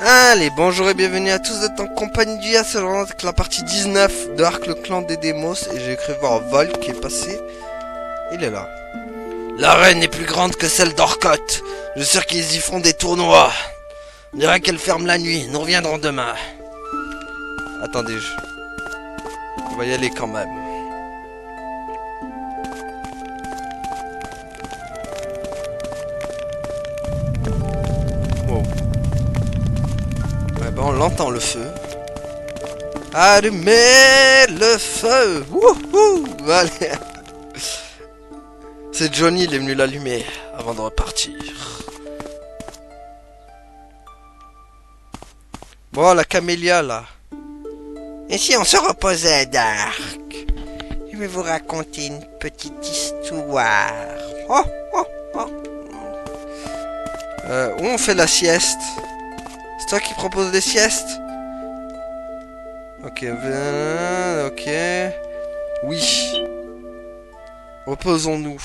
Allez, bonjour et bienvenue à tous, vous êtes en compagnie du Yas, avec la partie 19 de Arc le clan des Démos, et j'ai cru voir Volk qui est passé. Il est là. L'arène est plus grande que celle d'Orcotte. Je suis sûr qu'ils y font des tournois. On dirait qu'elle ferme la nuit, nous reviendrons demain. Attendez, on va y aller quand même. Wow. Ouais, ben on l'entend le feu. Allumez le feu. Wouhou. Allez. C'est Johnny, il est venu l'allumer avant de repartir. Bon, la camélia là. Et si on se reposait, Dark? Je vais vous raconter une petite histoire. Oh, oh, oh. Où on fait la sieste? C'est toi qui proposes des siestes? Ok, ok. Oui. Reposons-nous.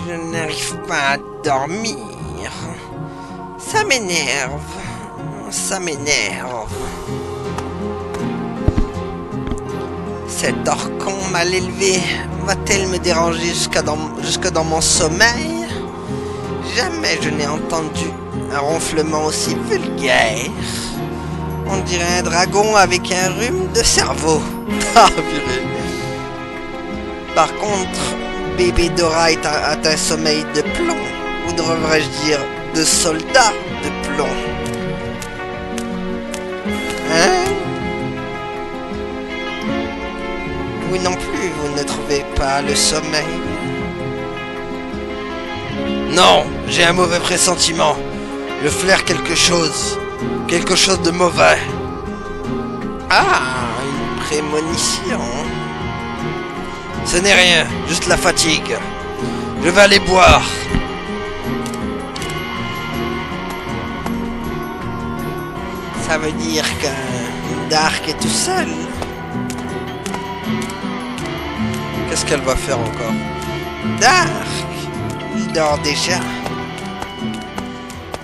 Je n'arrive pas à dormir. Ça m'énerve. Ça m'énerve. Cette orcon mal élevée va-t-elle me déranger jusque dans mon sommeil? Jamais je n'ai entendu un ronflement aussi vulgaire. On dirait un dragon avec un rhume de cerveau. Ah, purée. Par contre, bébé Dora a un sommeil de plomb, ou devrais-je dire de soldat de plomb. Hein? Vous non plus, vous ne trouvez pas le sommeil? Non, j'ai un mauvais pressentiment. Je flaire quelque chose de mauvais. Ah, une prémonition. Ce n'est rien, juste la fatigue. Je vais aller boire. Ça veut dire que Dark est tout seul. Qu'est-ce qu'elle va faire encore? Dark, il dort déjà.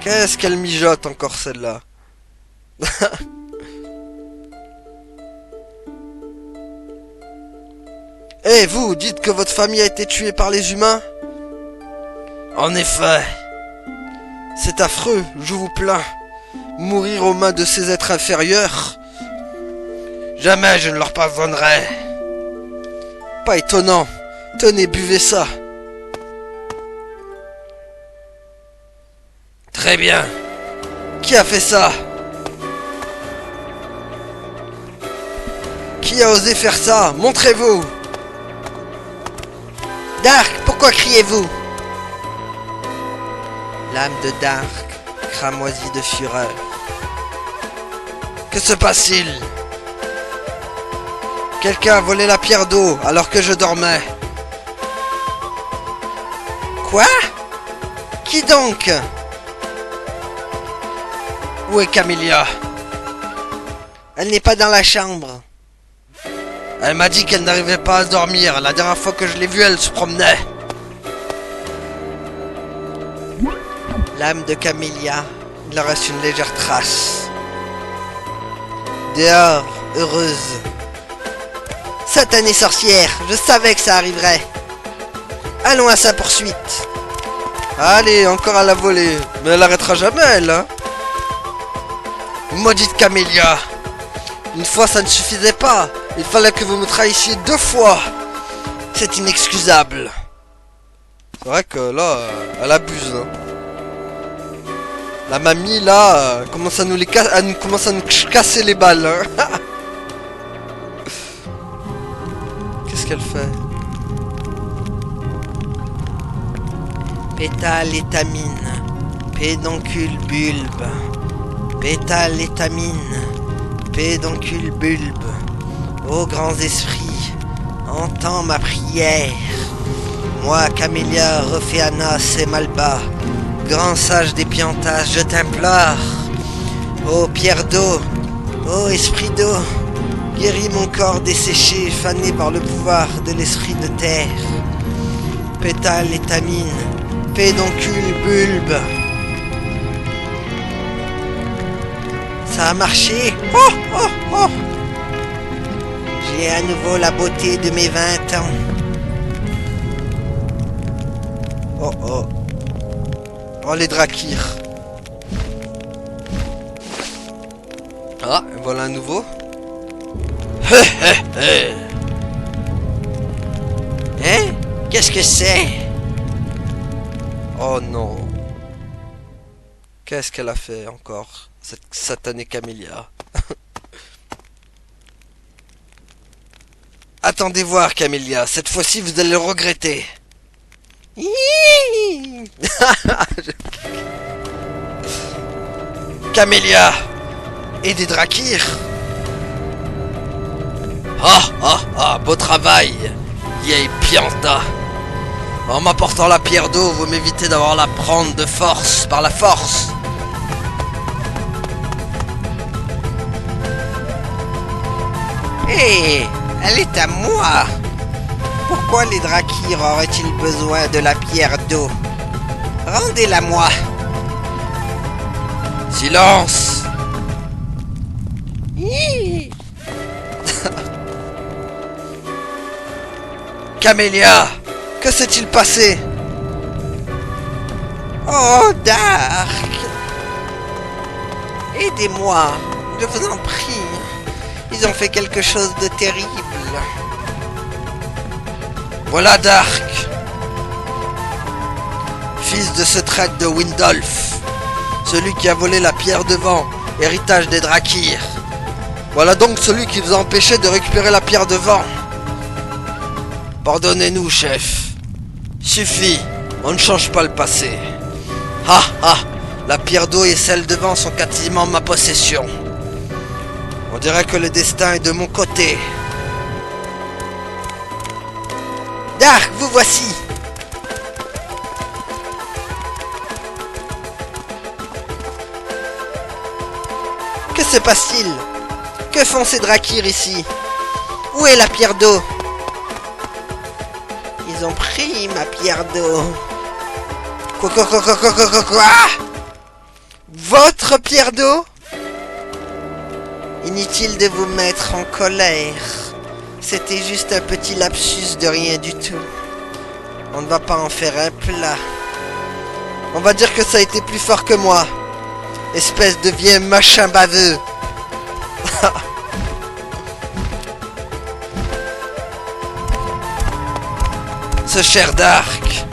Qu'est-ce qu'elle mijote encore celle-là? Eh, vous, dites que votre famille a été tuée par les humains? En effet. C'est affreux, je vous plains. Mourir aux mains de ces êtres inférieurs? Jamais je ne leur pardonnerai. Pas étonnant. Tenez, buvez ça. Très bien. Qui a fait ça? Qui a osé faire ça? Montrez-vous. Dark, pourquoi criez-vous? L'âme de Dark cramoisit de fureur. Que se passe-t-il? Quelqu'un a volé la pierre d'eau alors que je dormais. Quoi? Qui donc? Où est Camélia? Elle n'est pas dans la chambre. Elle m'a dit qu'elle n'arrivait pas à dormir. La dernière fois que je l'ai vue, elle se promenait. L'âme de Camélia, il en reste une légère trace. Dehors, heureuse. Satanée sorcière, je savais que ça arriverait. Allons à sa poursuite. Allez, encore à la volée. Mais elle arrêtera jamais, elle, hein. Maudite Camélia. Une fois, ça ne suffisait pas. Il fallait que vous me trahissiez 2 fois. C'est inexcusable. C'est vrai que là, elle abuse. Hein. La mamie, là, commence à nous casser les balles. Hein. Qu'est-ce qu'elle fait? Pétale étamine. Pédoncule bulbe. Pétale étamine. Pédoncule bulbe. Ô grands esprits, entends ma prière. Moi, Camélia, Rofeanas et Malba, grand sage des Piantas, je t'implore. Ô pierre d'eau, Ô esprit d'eau, guéris mon corps desséché, fané par le pouvoir de l'esprit de terre. Pétale, étamine, pédoncule, bulbe. Ça a marché. Oh, oh, oh. J'ai à nouveau la beauté de mes 20 ans. Oh, oh. Oh, les drakirs. Ah, voilà un nouveau. Hein? Qu'est-ce que c'est? Oh non. Qu'est-ce qu'elle a fait encore, cette satanée Camélia? Attendez voir, Camélia. Cette fois-ci, vous allez le regretter. Camélia et des drakirs. Ah, ah, ah, beau travail, vieille pianta. En m'apportant la pierre d'eau, vous m'évitez d'avoir à la prendre de force, par la force. Hé, elle est à moi. Pourquoi les drakirs auraient-ils besoin de la pierre d'eau? Rendez-la moi. Silence. Camélia, que s'est-il passé? Oh, Dark! Aidez-moi, je vous en prie. Ils ont fait quelque chose de terrible. Voilà Dark, fils de ce traître de Windolf, celui qui a volé la pierre de vent, héritage des drakirs. Voilà donc celui qui vous a empêché de récupérer la pierre de vent. Pardonnez-nous, chef. Suffit, on ne change pas le passé. Ah ah, la pierre d'eau et celle de vent sont quasiment ma possession. On dirait que le destin est de mon côté. Dark, vous voici. Que se passe-t-il? Que font ces drakirs ici? Où est la pierre d'eau? Ils ont pris ma pierre d'eau. Quoi? Votre pierre d'eau? Inutile de vous mettre en colère. C'était juste un petit lapsus de rien du tout. On ne va pas en faire un plat. On va dire que ça a été plus fort que moi. Espèce de vieux machin baveux. Ce cher Dark,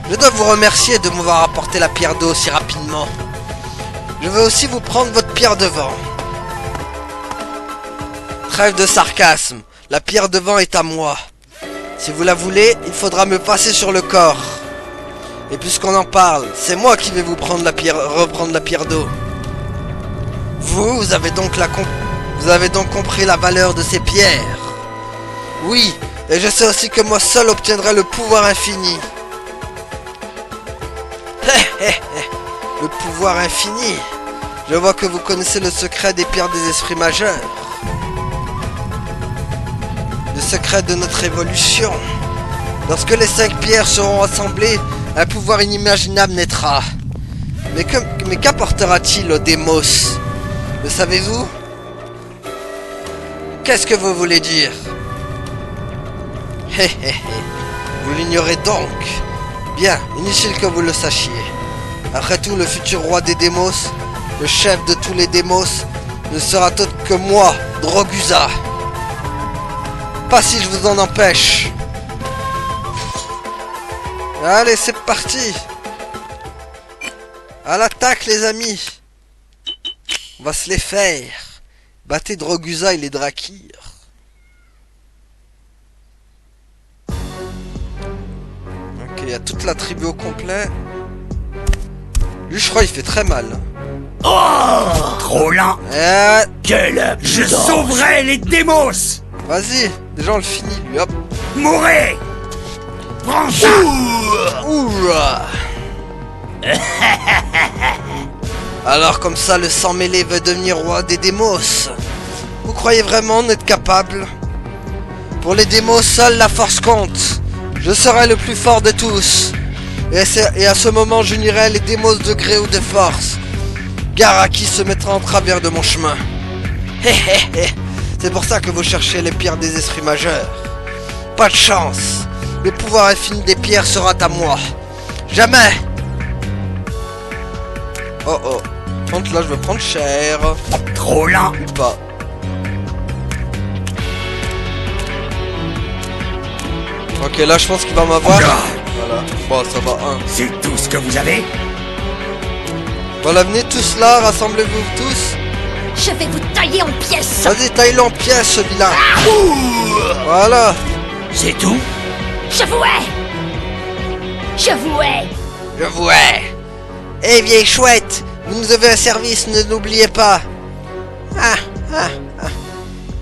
je dois vous remercier de m'avoir apporté la pierre d'eau si rapidement. Je veux aussi vous prendre votre pierre de vent. Trêve de sarcasme, la pierre de vent est à moi. Si vous la voulez, il faudra me passer sur le corps. Et puisqu'on en parle, c'est moi qui vais vous prendre reprendre la pierre d'eau. Vous avez donc compris la valeur de ces pierres. Oui, et je sais aussi que moi seul obtiendrai le pouvoir infini. Le pouvoir infini. Je vois que vous connaissez le secret des pierres des esprits majeurs. Le secret de notre évolution. Lorsque les 5 pierres seront rassemblées, un pouvoir inimaginable naîtra. Mais qu'apportera-t-il au démos? Le savez-vous? Qu'est-ce que vous voulez dire? Vous l'ignorez donc. Bien, inutile que vous le sachiez. Après tout, le futur roi des démos, le chef de tous les démos, ne sera autre que moi, Drogusa. Pas si je vous en empêche. Allez, c'est parti. À l'attaque, les amis. On va se les faire. Battez Drogusa et les drakirs. Ok, il y a toute la tribu au complet. Lui, je crois, il fait très mal. Oh, trop lent. Quel Je sauverai les démos. Vas-y, déjà on le finit, lui, hop. Mourez. Prends ça. Ouah. Alors comme ça, le sang mêlé veut devenir roi des démos. Vous croyez vraiment en être capable? Pour les démos, seule la force compte. Je serai le plus fort de tous. Et à ce moment, j'unirai les démos de gré ou de force. Gare à qui se mettra en travers de mon chemin. Hé hé hé. C'est pour ça que vous cherchez les pierres des esprits majeurs. Pas de chance. Le pouvoir infini des pierres sera à moi. Jamais. Oh oh. Contre là, je vais prendre cher. Trop lent. Ou pas. Ok, là, je pense qu'il va m'avoir. Voilà. Bon, ça va, un. C'est tout ce que vous avez? Voilà, venez tous là, rassemblez-vous tous. Je vais vous tailler en pièces. Vas-y, taille-le en pièces, ce vilain. Voilà. C'est tout? Je vous hais. Je vous hais. Je vous hais. Eh, vieille chouette, vous nous avez un service, ne l'oubliez pas. Ah, ah, ah.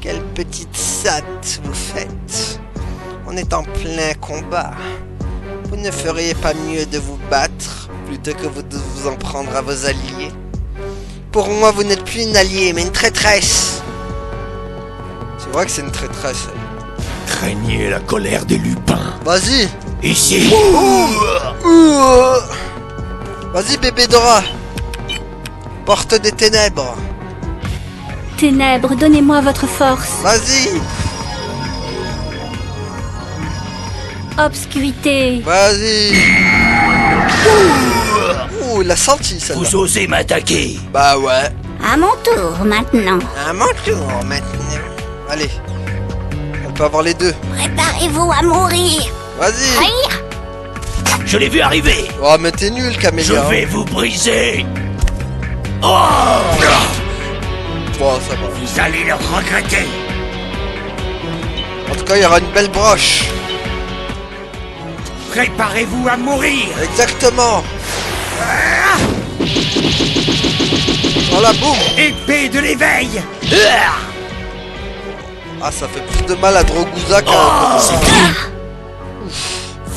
Quelle petite satte vous faites. On est en plein combat. Vous ne feriez pas mieux de vous battre plutôt que de vous en prendre à vos alliés? Pour moi, vous n'êtes plus une alliée, mais une traîtresse. C'est vrai que c'est une traîtresse. Craignez la colère des lupins. Vas-y. Ici. Vas-y, bébé Dora. Porte des ténèbres. Ténèbres, donnez-moi votre force. Vas-y. Obscurité. Vas-y. Ouh, il a senti ça. Vous osez m'attaquer? Bah ouais. À mon tour maintenant. À mon tour maintenant. Allez. On peut avoir les deux. Préparez-vous à mourir. Vas-y. Je l'ai vu arriver. Oh, mais t'es nul, Je Camélia. vais vous briser. Oh! Bon, ça va. Vous allez le regretter. En tout cas, il y aura une belle broche. Préparez-vous à mourir. Exactement. Voilà, boum. Épée de l'éveil. Ah, ça fait plus de mal à Droguza qu'à...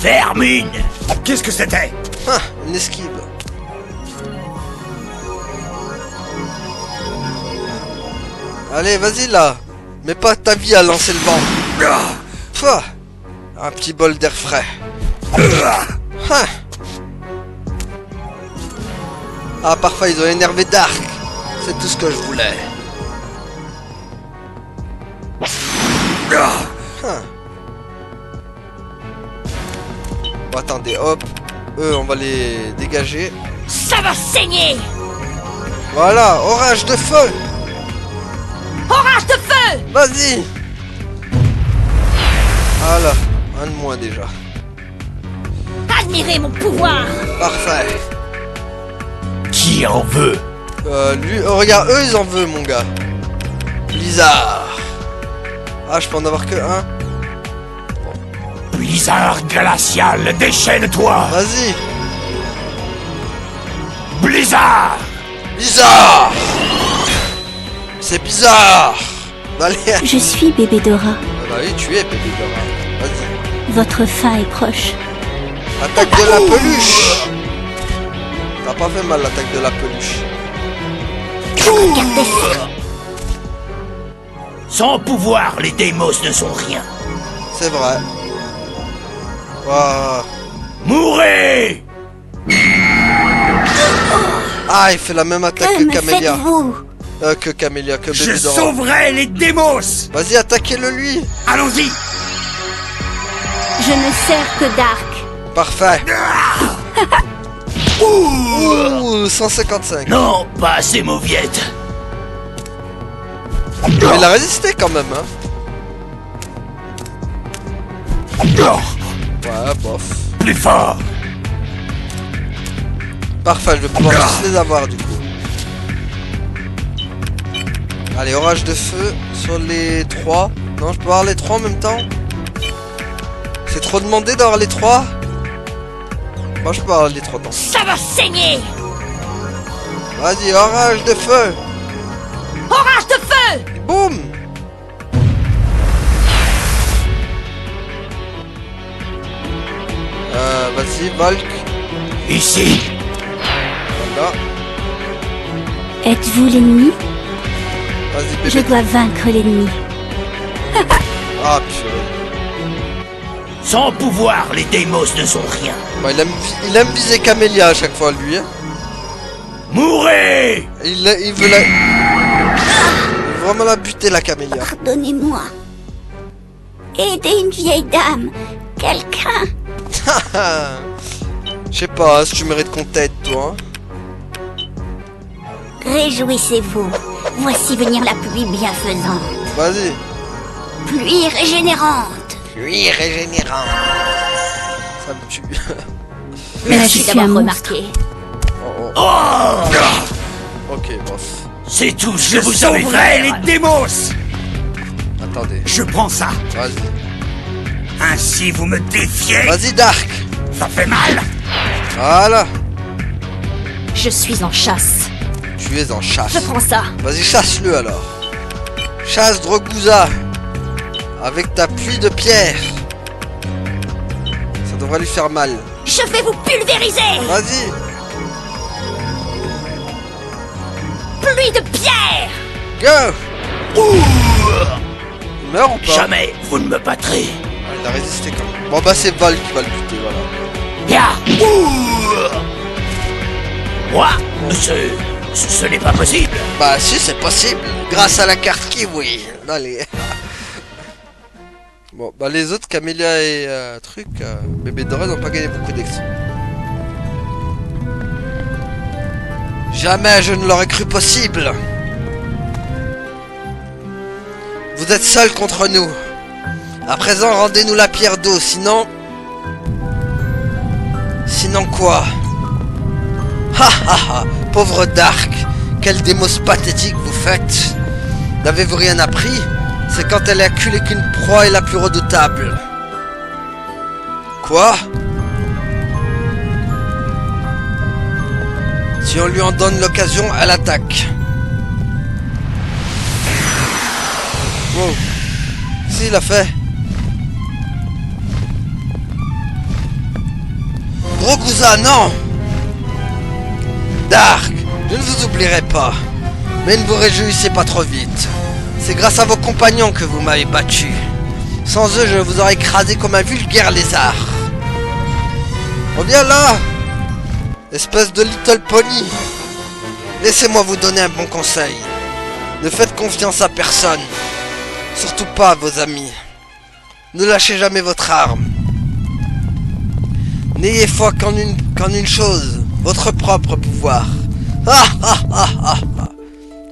Vermine. Qu'est-ce que c'était? Ah, une esquive. Allez, vas-y là. Mets pas ta vie à lancer le vent. Pouah. Un petit bol d'air frais. Ah. Ah, parfait, ils ont énervé Dark. C'est tout ce que je voulais. Ah. Bon, attendez, hop. Eux, on va les dégager. Ça va saigner. Voilà, orage de feu. Orage de feu. Vas-y. Voilà, un de moins déjà. Admirez mon pouvoir. Parfait. Qui en veut? Lui, oh, regarde, eux ils en veulent, mon gars. Blizzard. Ah, je peux en avoir que un. Blizzard glacial, déchaîne-toi. Vas-y. Blizzard. Bizarre. C'est bizarre. Allez. Je suis bébé Dora. Bah oui, tu es bébé Dora. Vas-y. Votre fin est proche. Attaque de la peluche. T'as pas fait mal l'attaque de la peluche. Sans pouvoir, les démos ne sont rien. C'est vrai. Waouh. Mourez. Ah, il fait la même attaque Que que me Camélia. faites-vous? Que Camélia, que Je bébé Dora. sauverai les démos. Vas-y, attaquez-le lui. Allons-y. Je ne sers que Dark. Parfait. Ouh, 155. Non, pas assez mauviette. Mais il a résisté quand même, hein. Ouais, bof. Plus fort. Parfait, je vais pouvoir tous les avoir du coup. Allez, orage de feu sur les 3. Non, je peux avoir les 3 en même temps. C'est trop demandé d'avoir les 3. Moi, je peux avoir les 3 temps. Ça va saigner. Vas-y, orage de feu. Orage de feu. Boum. Vas-y, Volk. Ici. Voilà. Êtes-vous l'ennemi? Vas-y, bébé. Je dois vaincre l'ennemi. Ah, purée. Sans pouvoir, les démos ne sont rien. Bah, il aime viser Camélia à chaque fois, lui. Hein. Mourez! Il veut la... Il veut vraiment la buter, la Camélia. Pardonnez-moi. Aidez une vieille dame. Quelqu'un. Je sais pas si tu mérites qu'on t'aide, toi. Réjouissez-vous. Voici venir la pluie bienfaisante. Vas-y. Pluie régénérante. Lui régénérant. Ça me tue. Merci Je suis un d'avoir monstre. remarqué. Oh, oh. Oh! Ok, bof. C'est tout ce que vous savez faire, les démos! Attendez. Je prends ça. Vas-y. Ainsi vous me défiez? Vas-y, Dark. Ça fait mal? Voilà. Je suis en chasse. Tu es en chasse. Je prends ça. Vas-y, chasse-le alors. Chasse Droguza. Avec ta pluie de pierre. Ça devrait lui faire mal. Je vais vous pulvériser. Vas-y. Pluie de pierre. Go. Il meurt ou pas? Jamais vous ne me battrez. Ah, il a résisté quand même. Bon bah c'est Val qui va le buter, voilà. Ya! Moi, ce n'est pas possible. Bah si, c'est possible. Grâce à la carte kiwi. Allez. Bon, bah les autres, Camélia et Bébé Doré n'ont pas gagné beaucoup d'extra. Jamais je ne l'aurais cru possible. Vous êtes seuls contre nous. À présent, rendez-nous la pierre d'eau, sinon... Sinon quoi? Ha ha ha. Pauvre Dark. Quelle démos pathétique vous faites. N'avez-vous rien appris? C'est quand elle est acculée qu'une proie est la plus redoutable. Quoi? Si on lui en donne l'occasion, elle attaque. Wow. Si, il a fait. Droguza, non! Dark, je ne vous oublierai pas. Mais ne vous réjouissez pas trop vite. C'est grâce à vos compagnons que vous m'avez battu. Sans eux, je vous aurais écrasé comme un vulgaire lézard. Reviens là, espèce de Little Pony. Laissez-moi vous donner un bon conseil. Ne faites confiance à personne. Surtout pas à vos amis. Ne lâchez jamais votre arme. N'ayez foi qu'en une chose, votre propre pouvoir. Ah ah ah ah ah.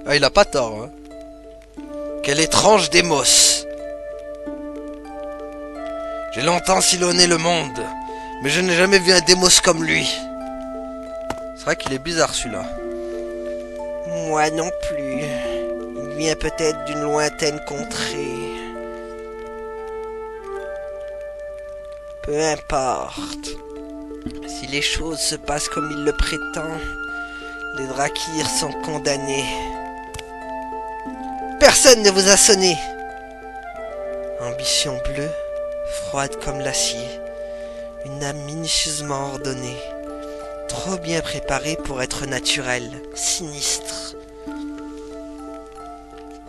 Ah, il a pas tort, hein. Quelle étrange démos. J'ai longtemps sillonné le monde, mais je n'ai jamais vu un démos comme lui. C'est vrai qu'il est bizarre celui-là. Moi non plus. Il vient peut-être d'une lointaine contrée. Peu importe. Si les choses se passent comme il le prétend, les Drakirs sont condamnés. Personne ne vous a sonné. Ambition bleue, froide comme l'acier. Une âme minutieusement ordonnée. Trop bien préparée pour être naturelle, sinistre.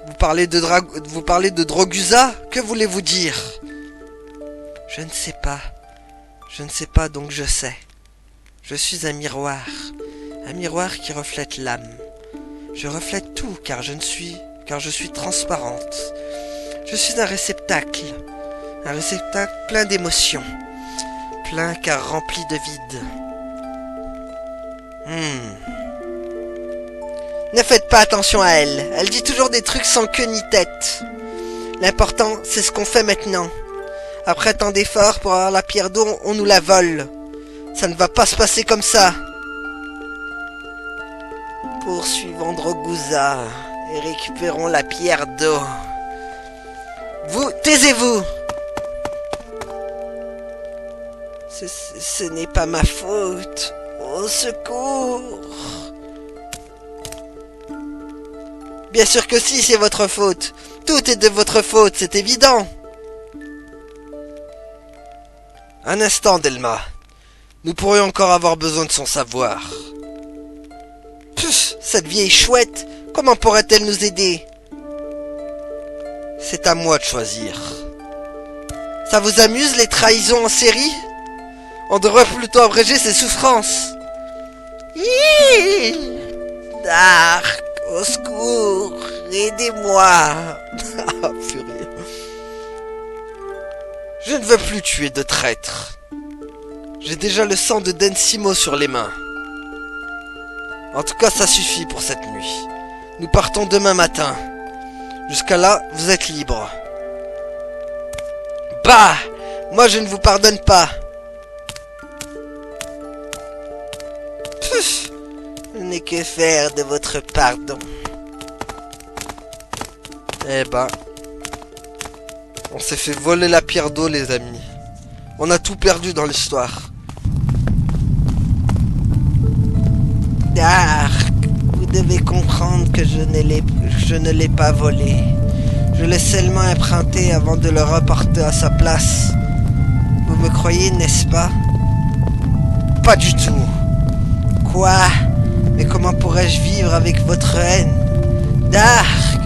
Vous parlez de Droguza? Que voulez-vous dire? Je ne sais pas. Je ne sais pas, donc je sais. Je suis un miroir qui reflète l'âme. Je reflète tout, car je suis transparente. Je suis un réceptacle plein d'émotions, plein car rempli de vide. Ne faites pas attention à elle, elle dit toujours des trucs sans queue ni tête. L'important, c'est ce qu'on fait maintenant. Après tant d'efforts pour avoir la pierre d'eau, on nous la vole. Ça ne va pas se passer comme ça. Poursuivons Droguza et récupérons la pierre d'eau. Vous, taisez-vous. Ce n'est pas ma faute. Au secours. Bien sûr que si, c'est votre faute. Tout est de votre faute, c'est évident. Un instant, Delma. Nous pourrions encore avoir besoin de son savoir. Pff, cette vieille chouette, comment pourrait-elle nous aider? C'est à moi de choisir. Ça vous amuse les trahisons en série? On devrait plutôt abréger ses souffrances. Hi, Dark, au secours, aidez-moi. Ah, purée. Je ne veux plus tuer de traîtres. J'ai déjà le sang de Densimo sur les mains. En tout cas, ça suffit pour cette nuit. Nous partons demain matin. Jusqu'à là, vous êtes libre. Bah! Moi, je ne vous pardonne pas. Pff, je n'ai que faire de votre pardon. Eh ben... On s'est fait voler la pierre d'eau, les amis. On a tout perdu dans l'histoire. Dark, vous devez comprendre que je ne l'ai pas volé. Je l'ai seulement emprunté avant de le reporter à sa place. Vous me croyez, n'est-ce pas? Pas du tout. Quoi? Mais comment pourrais-je vivre avec votre haine? Dark!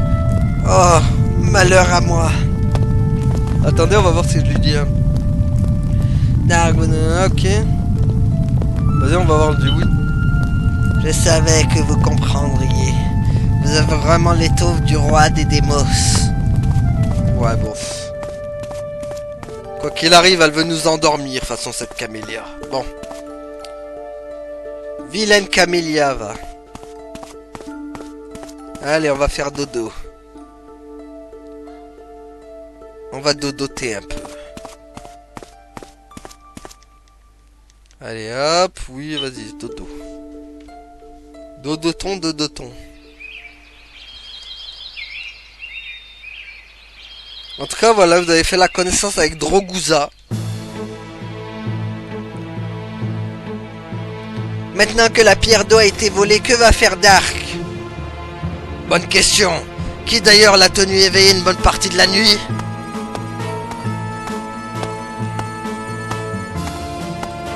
Oh, malheur à moi. Attendez, on va voir si je lui dis. Dark, ok. Vas-y, on va voir, je dis oui. Je savais que vous comprendriez. Vous avez vraiment l'étoffe du roi des démos. Ouais, bon. Quoi qu'il arrive, elle veut nous endormir, façon cette camélia. Bon. Vilaine camélia, va. Allez, on va faire dodo. On va dodoter un peu. Allez, hop. Oui, vas-y, dodo. Dodoton, dodoton. En tout cas, voilà, vous avez fait la connaissance avec Droguza. Maintenant que la pierre d'eau a été volée, que va faire Dark? Bonne question. Qui d'ailleurs l'a tenu éveillé une bonne partie de la nuit?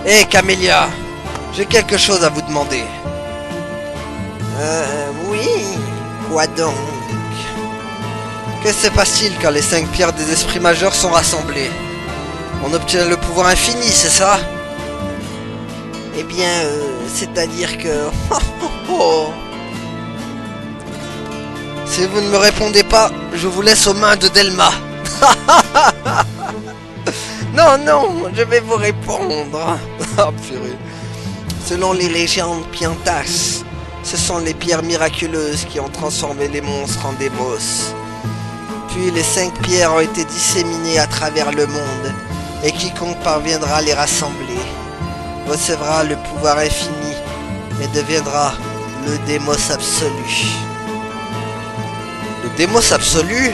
Hé, Camélia, j'ai quelque chose à vous demander. Oui. Quoi donc? Que se passe-t-il quand les 5 pierres des esprits majeurs sont rassemblées? On obtient le pouvoir infini, c'est ça? Eh bien, c'est-à-dire que... Si vous ne me répondez pas, je vous laisse aux mains de Delma. Non, non, je vais vous répondre. Ah, purée. Selon les légendes Piantas, ce sont les pierres miraculeuses qui ont transformé les monstres en démos. Puis les 5 pierres ont été disséminées à travers le monde, et quiconque parviendra à les rassembler recevra le pouvoir infini et deviendra le démos absolu. Le démos absolu?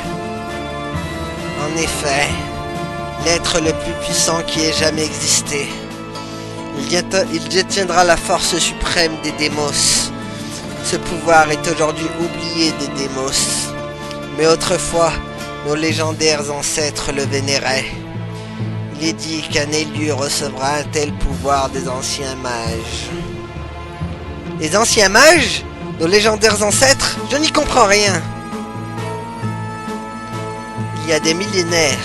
En effet, l'être le plus puissant qui ait jamais existé. Il détiendra la force suprême des démos. Ce pouvoir est aujourd'hui oublié des démos. Mais autrefois, nos légendaires ancêtres le vénéraient. Il est dit qu'un élu recevra un tel pouvoir des anciens mages. Les anciens mages? Nos légendaires ancêtres? Je n'y comprends rien. Il y a des millénaires,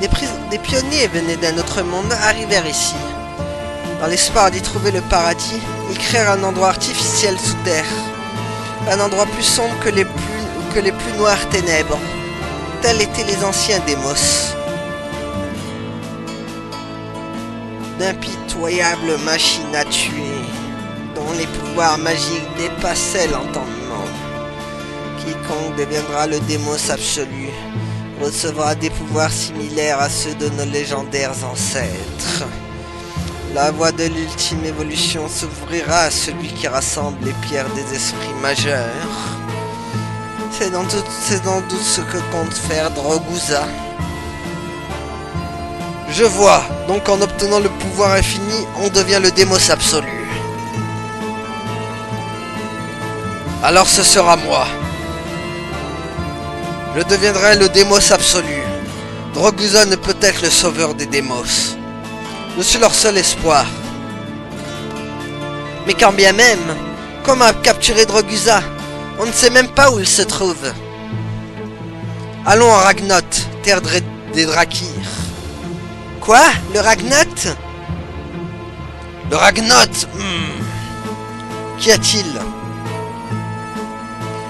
des pionniers venaient d'un autre monde arrivèrent ici. Dans l'espoir d'y trouver le paradis, ils créèrent un endroit artificiel sous terre. Un endroit plus sombre que les plus noires ténèbres. Tels étaient les anciens démos. D'impitoyables machines à tuer, dont les pouvoirs magiques dépassaient l'entendement. Quiconque deviendra le démos absolu recevra des pouvoirs similaires à ceux de nos légendaires ancêtres. La voie de l'ultime évolution s'ouvrira à celui qui rassemble les pierres des esprits majeurs. C'est dans doute ce que compte faire Droguza. Je vois, donc en obtenant le pouvoir infini, on devient le démos absolu. Alors ce sera moi. Je deviendrai le démos absolu. Droguza ne peut être le sauveur des démos. Je suis leur seul espoir. Mais quand bien même, comment capturer Droguza? On ne sait même pas où il se trouve. Allons à Ragnoth, terre des Drakirs. Quoi? Le Ragnoth? Le Ragnoth? Qu'y a-t-il?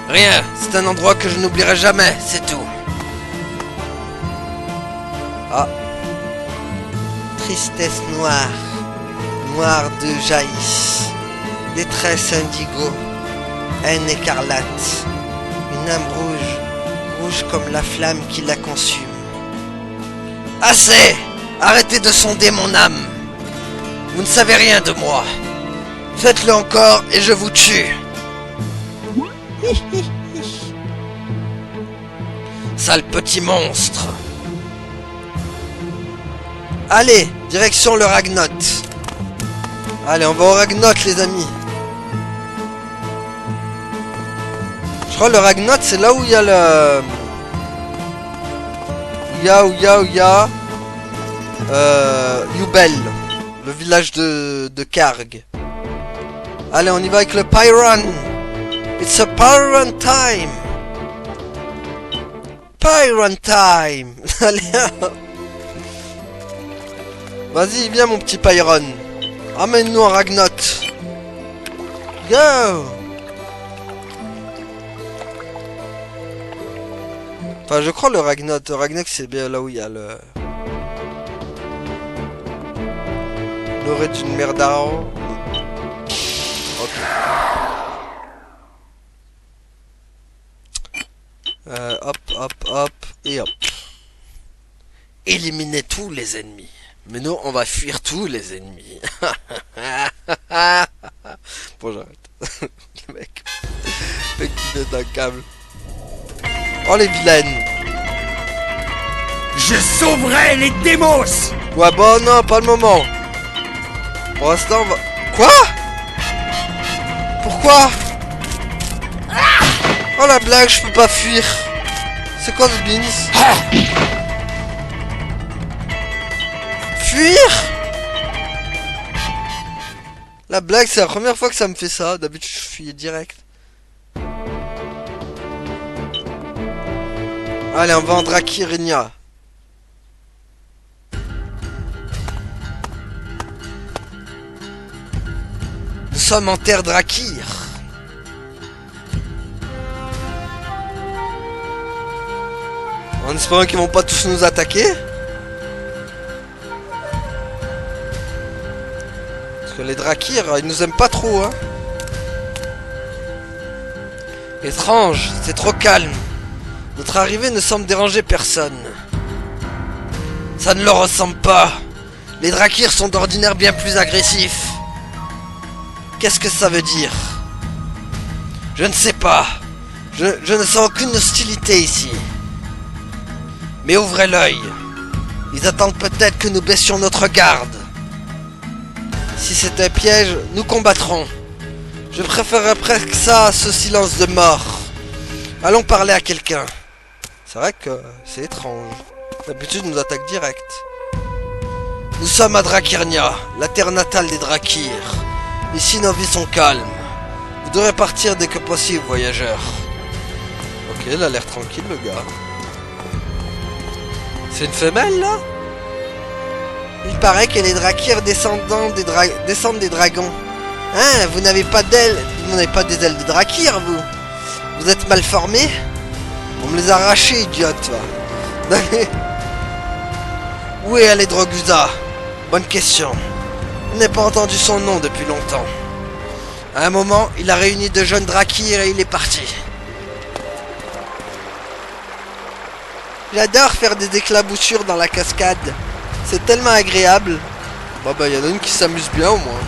Rien, c'est un endroit que je n'oublierai jamais, c'est tout. Ah. Tristesse noire. Noire de jaillisse. Détresse indigo. Haine écarlate. Une âme rouge. Rouge comme la flamme qui la consume. Assez! Arrêtez de sonder mon âme. Vous ne savez rien de moi. Faites-le encore et je vous tue. Sale petit monstre. Allez, direction le Ragnoth. Allez, on va au Ragnoth, les amis. Je crois que le Ragnoth, c'est là où il y a le... Où il y a... Yubel. Le village de Karg. Allez, on y va avec le Pyron. It's a Pyron time. Pyron time. Allez. Vas-y, viens mon petit Pyron. Amène-nous en Ragnoth. Go. Enfin, je crois le Ragnoth. Le Ragnoth, c'est bien là où il y a le... L'orée d'une merdaro. Ok. Hop, et hop. Éliminez tous les ennemis. Mais nous, on va fuir tous les ennemis. Bon, j'arrête. Le mec qui met un câble. Oh, les vilaines. Je sauverai les démos. Ouais, bon, non, pas le moment. Pour l'instant, on va... Quoi? Pourquoi? Oh, la blague, je peux pas fuir. C'est quoi ce beans? Fuir? La blague, c'est la première fois que ça me fait ça. D'habitude, je fuis direct. Allez, on va en Drakirnia. Nous sommes en terre Drakir. En espérant qu'ils vont pas tous nous attaquer. Parce que les Drakirs, ils nous aiment pas trop, hein. Étrange, c'est trop calme. Notre arrivée ne semble déranger personne. Ça ne leur ressemble pas. Les Drakirs sont d'ordinaire bien plus agressifs. Qu'est-ce que ça veut dire? Je ne sais pas. Je ne sens aucune hostilité ici. Mais ouvrez l'œil. Ils attendent peut-être que nous baissions notre garde. Si c'est un piège, nous combattrons. Je préférerais presque ça à ce silence de mort. Allons parler à quelqu'un. C'est vrai que c'est étrange. D'habitude, nous attaque direct. Nous sommes à Drakirnia, la terre natale des Drakirs. Ici, nos vies sont calmes. Vous devrez partir dès que possible, voyageurs. Ok, il a l'air tranquille, le gars. C'est une femelle, là? Il paraît que les Drakirs descendent des dragons. Hein, vous n'avez pas d'ailes. Vous n'avez pas des ailes de Drakir, vous. Vous êtes mal formés? On me les a arrachés, idiote, va. Où est allé Droguza? Bonne question. Je n'ai pas entendu son nom depuis longtemps. À un moment, il a réuni de jeunes Drakirs et il est parti. J'adore faire des éclaboussures dans la cascade. C'est tellement agréable. Bon bah, il y en a une qui s'amuse bien au moins.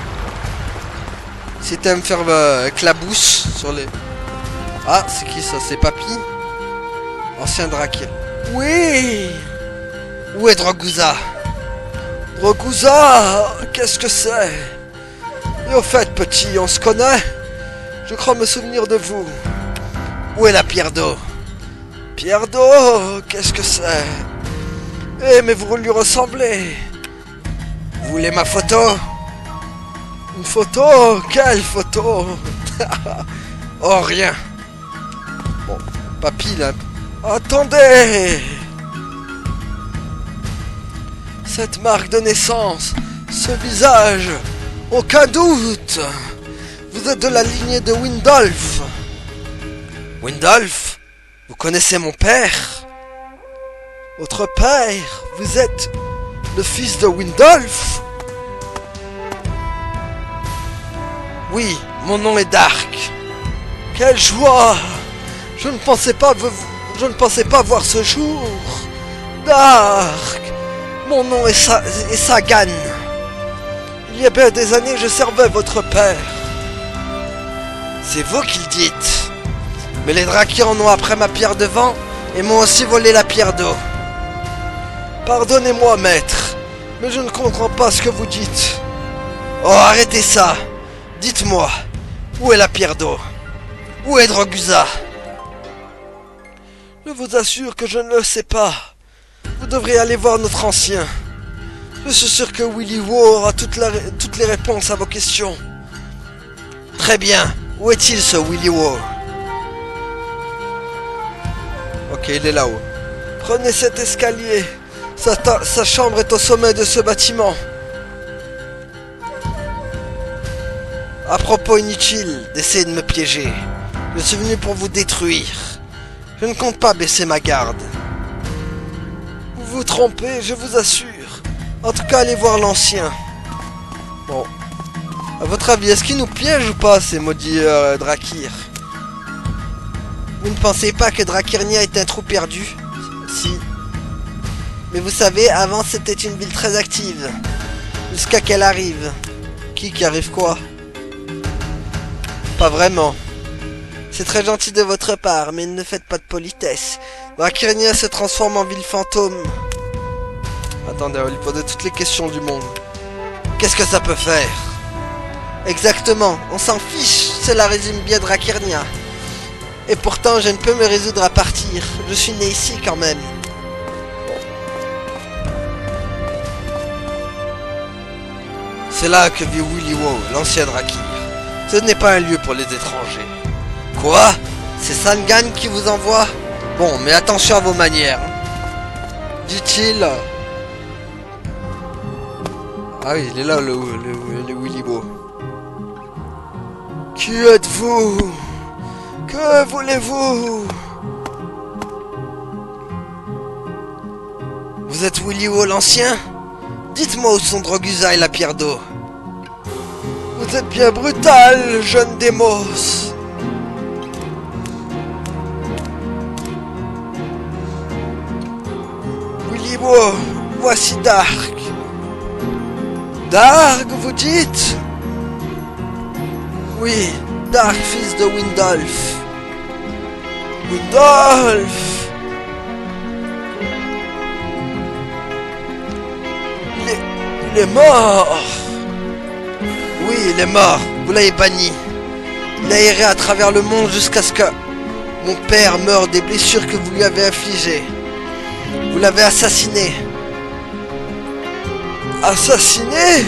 Si t'aimes faire éclabousse sur les... Ah, c'est qui ça? C'est Papy? Ancien Drakir. Oui! Où est Droguza? Droguza! Qu'est-ce que c'est? Et au fait, petit, on se connaît? Je crois me souvenir de vous. Où est la pierre d'eau? Pierre d'eau? Qu'est-ce que c'est? Eh, mais vous lui ressemblez. Vous voulez ma photo? Une photo? Quelle photo? Oh, rien. Bon, Papy, Attendez! Cette marque de naissance, ce visage, aucun doute! Vous êtes de la lignée de Windolf. Windolf? Vous connaissez mon père? Votre père? Vous êtes le fils de Windolf? Oui, mon nom est Dark. Quelle joie! Je ne pensais pas voir ce jour. Dark! Mon nom est Sagan. Il y a bien des années, je servais votre père. C'est vous qui le dites. Mais les Drakir en ont après ma pierre de vent et m'ont aussi volé la pierre d'eau. Pardonnez-moi, maître, mais je ne comprends pas ce que vous dites. Oh, arrêtez ça. Dites-moi, où est la pierre d'eau? Où est Droguza? Je vous assure que je ne le sais pas. Vous devriez aller voir notre ancien. Je suis sûr que Willy Wo aura toutes les réponses à vos questions. Très bien. Où est-il, ce Willy Wo? Ok, il est là-haut. Prenez cet escalier. Sa chambre est au sommet de ce bâtiment. À propos, inutile d'essayer de me piéger. Je suis venu pour vous détruire. Je ne compte pas baisser ma garde. Vous vous trompez, je vous assure. En tout cas, allez voir l'ancien. Bon. À votre avis, est-ce qu'il nous piège ou pas, ces maudits Drakir? Vous ne pensez pas que Drakirnia est un trou perdu? Si. Mais vous savez, avant c'était une ville très active. Jusqu'à qu'elle arrive. Qui arrive quoi? Pas vraiment. C'est très gentil de votre part, mais ne faites pas de politesse. Drakirnia se transforme en ville fantôme. Attendez, on va lui poser toutes les questions du monde. Qu'est-ce que ça peut faire? Exactement, on s'en fiche, cela résume bien Drakirnia. Et pourtant, je ne peux me résoudre à partir. Je suis né ici quand même. C'est là que vit Willy Wo, l'ancien Drakir. Ce n'est pas un lieu pour les étrangers. Quoi? C'est Sangan qui vous envoie? Bon, mais attention à vos manières. Dit-il. Ah oui, il est là, le Willy Wo. Qui êtes-vous? Que voulez-vous? Vous êtes Willy Wo l'ancien? Dites-moi où sont Droguza et la pierre d'eau. Vous êtes bien brutal, jeune Démos. Willy Wo, voici Dark. Dark, vous dites? Oui, Dark, fils de Windolf. Windolf! Il est mort! Oui, il est mort. Vous l'avez banni. Il a erré à travers le monde jusqu'à ce que mon père meure des blessures que vous lui avez infligées. Vous l'avez assassiné. Assassiné?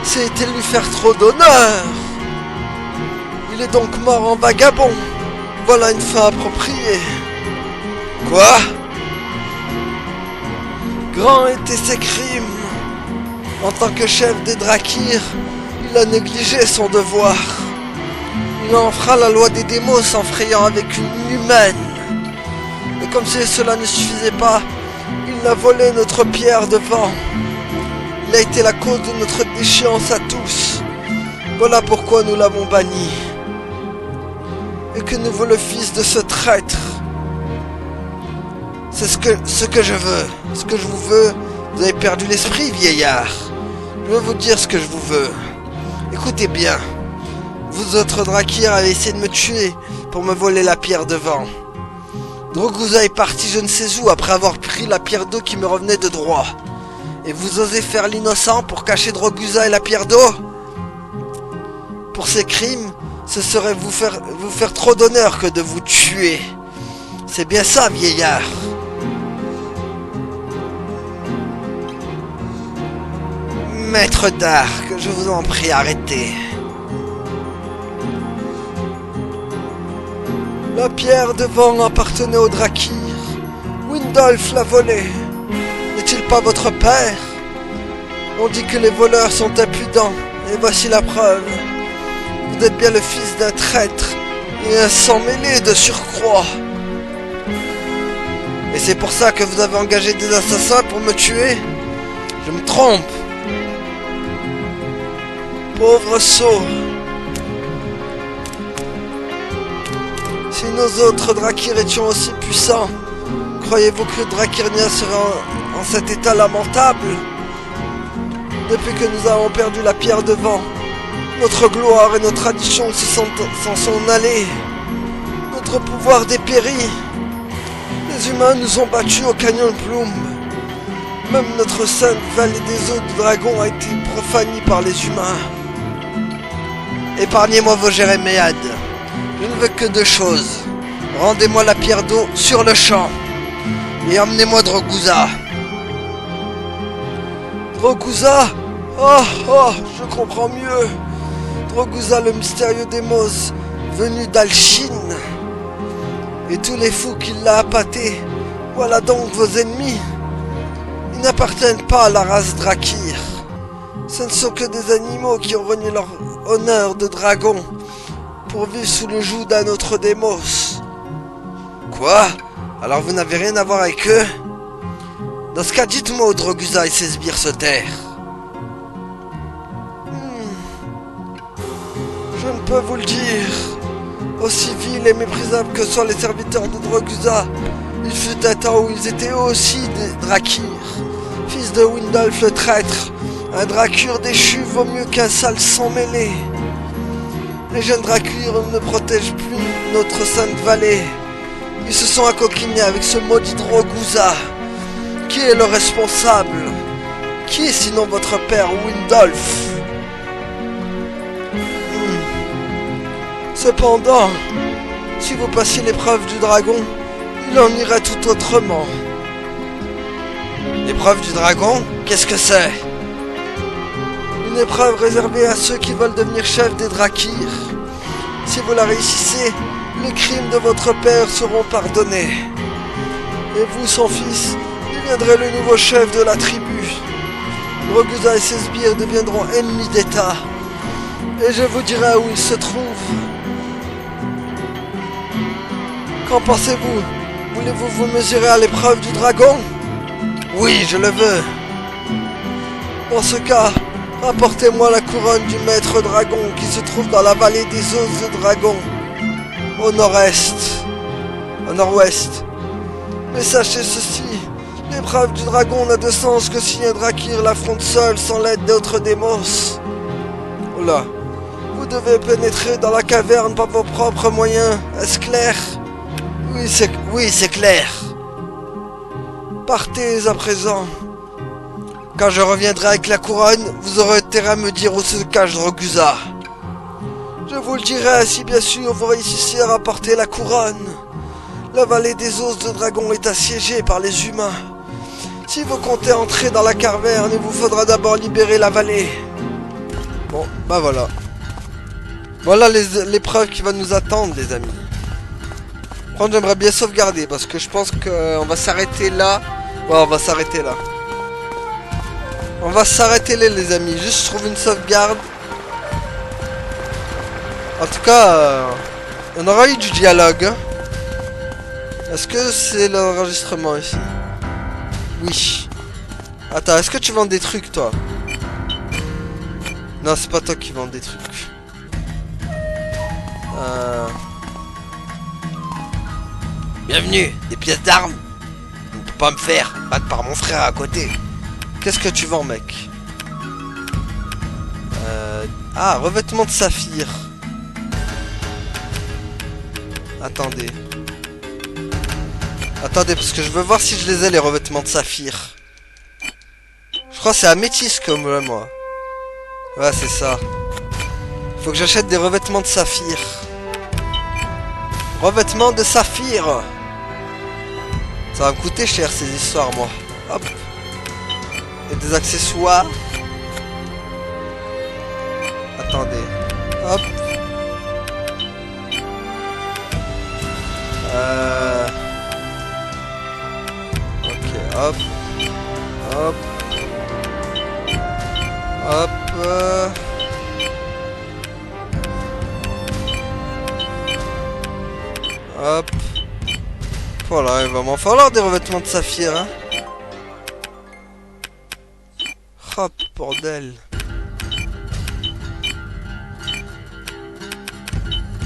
C'était lui faire trop d'honneur. Il est donc mort en vagabond. Voilà une fin appropriée. Quoi? Grands étaient ses crimes. En tant que chef des Drakir, il a négligé son devoir. Il a enfreint la loi des démos en frayant avec une humaine. Et comme si cela ne suffisait pas, il a volé notre pierre de vent. Il a été la cause de notre déchéance à tous. Voilà pourquoi nous l'avons banni. Et que nous veut le fils de ce traître? C'est ce que je veux. Ce que je vous veux. Vous avez perdu l'esprit, vieillard. Je vais vous dire ce que je vous veux. Écoutez bien. Vous autres Drakir avez essayé de me tuer pour me voler la pierre de vent. Droguza est parti je ne sais où après avoir pris la pierre d'eau qui me revenait de droit. Et vous osez faire l'innocent pour cacher Droguza et la pierre d'eau? Pour ces crimes, ce serait vous faire trop d'honneur que de vous tuer. C'est bien ça, vieillard. Maître Dark, je vous en prie, arrêtez. La pierre de vent appartenait au Drakir. Windolf l'a volée. N'est-il pas votre père? On dit que les voleurs sont impudents, et voici la preuve. Vous êtes bien le fils d'un traître, et un sang mêlé de surcroît. Et c'est pour ça que vous avez engagé des assassins pour me tuer? Je me trompe. Pauvre sot. Si nos autres Drakir étions aussi puissants, croyez-vous que Drakirnia serait en cet état lamentable? Depuis que nous avons perdu la pierre de vent, notre gloire et nos traditions s'en sont allées. Notre pouvoir dépérit. Les humains nous ont battus au canyon Plume. Même notre sainte vallée des eaux de dragon a été profanée par les humains. Épargnez-moi vos jérémiades. Je ne veux que deux choses. Rendez-moi la pierre d'eau sur le champ. Et emmenez-moi Droguza. Droguza? Oh, je comprends mieux. Droguza, le mystérieux démos, venu d'Alchine. Et tous les fous qui l'ont appâté. Voilà donc vos ennemis. Ils n'appartiennent pas à la race Drakir. Ce ne sont que des animaux qui ont renié leur honneur de dragon pour vivre sous le joug d'un autre démos. Quoi? Alors vous n'avez rien à voir avec eux? Dans ce cas, dites-moi où Droguza et ses sbires se terrent. Je ne peux vous le dire. Aussi vils et méprisables que soient les serviteurs de Droguza, il fut un temps où ils étaient eux aussi des Drakir. Fils de Windolf le traître, un Drakir déchu vaut mieux qu'un sale sang mêlé. Les jeunes Drakir ne protègent plus notre sainte vallée. Ils se sont accoquinés avec ce maudit Droguza. Qui est le responsable? Qui est sinon votre père Windolf? Cependant, si vous passiez l'épreuve du dragon, il en irait tout autrement. L'épreuve du dragon? Qu'est-ce que c'est? Une épreuve réservée à ceux qui veulent devenir chefs des Drakir. Si vous la réussissez, les crimes de votre père seront pardonnés. Et vous, son fils, deviendrez le nouveau chef de la tribu. Droguza et ses sbires deviendront ennemis d'État. Et je vous dirai où ils se trouvent. Qu'en pensez-vous? Voulez-vous vous mesurer à l'épreuve du dragon? Oui, je le veux. Dans ce cas, apportez-moi la couronne du maître dragon qui se trouve dans la vallée des os de dragon, au nord-est, au nord-ouest. Mais sachez ceci, l'épreuve du dragon n'a de sens que si un Drakir l'affronte seul sans l'aide d'autres démos. Oula, vous devez pénétrer dans la caverne par vos propres moyens, est-ce clair? Oui, c'est clair. Partez à présent. Quand je reviendrai avec la couronne, vous aurez intérêt à me dire où se cache Droguza. Je vous le dirai si bien sûr vous réussissez à rapporter la couronne. La vallée des os de dragon est assiégée par les humains. Si vous comptez entrer dans la caverne, il vous faudra d'abord libérer la vallée. Bon, bah voilà. Voilà l'épreuve qui va nous attendre, les amis. Par contre, j'aimerais bien sauvegarder parce que je pense qu'on va s'arrêter là. Ouais, on va s'arrêter là. On va s'arrêter là, les amis. Juste trouver une sauvegarde. En tout cas, on aura eu du dialogue. Hein. Est-ce que c'est l'enregistrement ici? Oui. Attends, est-ce que tu vends des trucs, toi? Non, c'est pas toi qui vends des trucs. Bienvenue, des pièces d'armes. On ne peut pas me faire battre par mon frère à côté. Qu'est-ce que tu vends, mec? Ah, revêtement de saphir. Attendez. Attendez, parce que je veux voir si je les ai, les revêtements de saphir. Je crois que c'est améthyste comme moi. Ouais, c'est ça. Faut que j'achète des revêtements de saphir. Revêtements de saphir. Ça va me coûter cher ces histoires, moi. Hop. Et des accessoires. Attendez. Hop. Hop. Hop. Hop. Voilà, il va m'en falloir des revêtements de saphir, hein. Hop, bordel.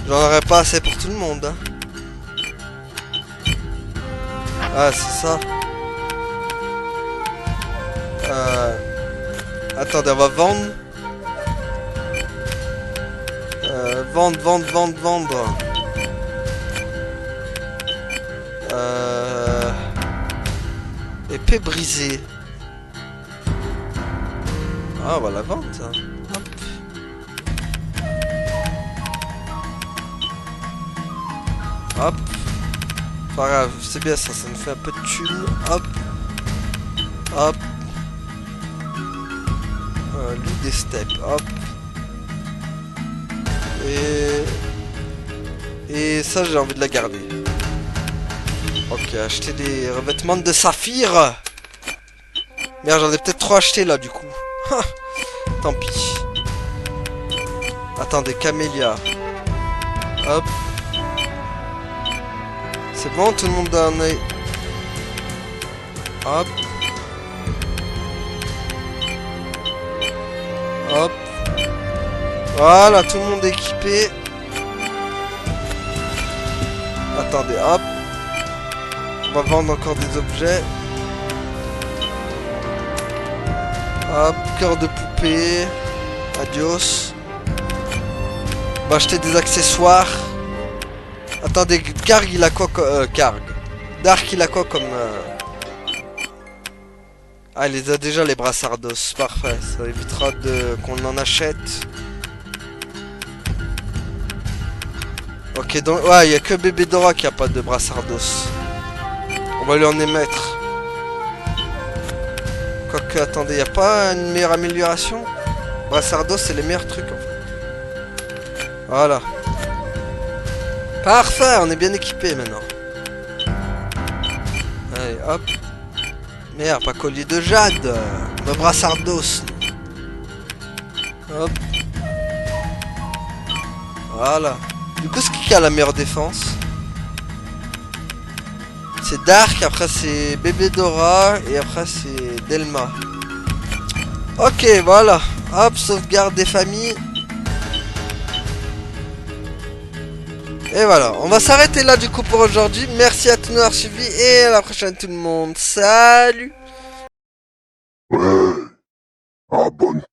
J'en aurais pas assez pour tout le monde, hein. Ah, c'est ça. Attendez, on va vendre. Vendre. Épée brisée. Ah, on va la vendre, ça. Hop. Hop. Pas grave, c'est bien ça, ça nous fait un peu de thunes. Hop. Hop. Loup des steppes. Hop. Et ça, j'ai envie de la garder. Ok, acheter des revêtements de saphir. Merde, j'en ai peut-être trop acheté là, du coup. Tant pis. Attendez, camélia. Hop. C'est bon, tout le monde en est. Hop. Hop. Voilà, tout le monde est équipé. Attendez, hop. On va vendre encore des objets. Hop, cœur de poupée. Adios. On va acheter des accessoires. Attendez, Karg il a quoi comme... Karg. Dark il a quoi comme... Ah, il les a déjà les brassardos. Parfait, ça évitera de qu'on en achète. Ok, donc... Ouais, il n'y a que bébé Dora qui a pas de brassardos. On va lui en émettre. Quoique, attendez, il n'y a pas une meilleure amélioration? Brassardos, c'est les meilleurs trucs, en fait. Voilà. Parfait, on est bien équipé maintenant. Allez, hop. Merde, pas collier de jade. Me brassardos. Hop. Voilà. Du coup, c'est qui a la meilleure défense? C'est Dark, après c'est Bébé Dora, et après c'est Delma. Ok, voilà. Hop, sauvegarde des familles. Et voilà, on va s'arrêter là du coup pour aujourd'hui. Merci à tous nous d'avoir suivis et à la prochaine tout le monde. Salut! Ouais, abonne-toi.